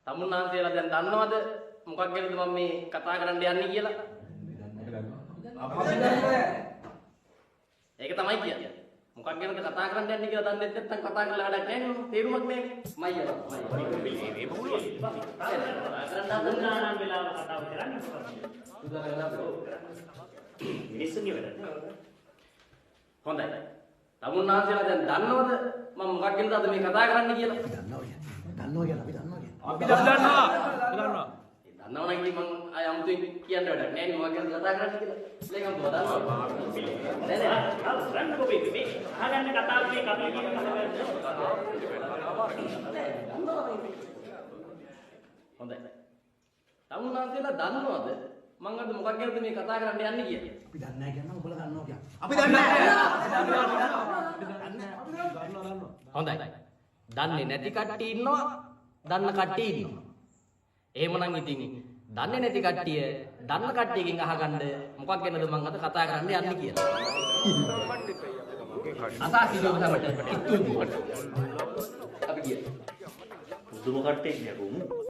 තමුන්නාන්සේලා දැන් දන්නවද මොකක් ගැනද මම මේ කතා කරන්න යන්නේ කියලා? ඒක තමයි කියන්නේ. මොකක් ගැනද කතා කරන්න යන්නේ කියලා දන්නේ නැත්නම් කතා කරලා වැඩක් නැහැ නේ. තේරුමක් නැහැ. මයියව. මේ බහුලුව. කරන්න වෙලාව කතාව කරන්නේ. මිනිස්සුන්ගේ වැඩ. හොඳයි. තමුන්නාන්සේලා දැන් දන්නවද මම මොකක් ගැනද අද මේ කතා කරන්න කියලා? දන්නවා කියලා අපි දන්නවා. අපි දන්නවා. දන්නවා නම් ඉතින් මම ආය අමුතුවෙන් කියන්න වැඩක් නැහැ නේ මොකක් ගැනද කතා කරන්න කියලා. ලේකම් දුව දන්නවා. නෑ නෑ. රන්න කොපේ මේ අහගන්න කතාව මේ කපේ කියන කතාව. හොඳයි. තමුන්නාන්සේලා දන්නවද මම අද මොකක් ගැනද මේ කතා කරන්න යන්නේ කියලා? අපි දන්නේ නැහැ කියනවා ඔයගොල්ලෝ දන්නවා කියන්නේ. අපි දන්නේ නැහැ. හොඳයි. දන්නේ නැති කට්ටිය ඉන්නවා, දන්න කට්ටිය ඉන්නවා. එහෙමනම් ඉතින් දන්නේ නැති කට්ටිය දන්න කට්ටියකින් අහගන්න මොකක් ගැනද මම අද කතා කරන්න යන්නේ කියලා. අසාසිලෝ තමයි. අපි ගියා. පුදුම කට්ටියක් නේ කොහොමද?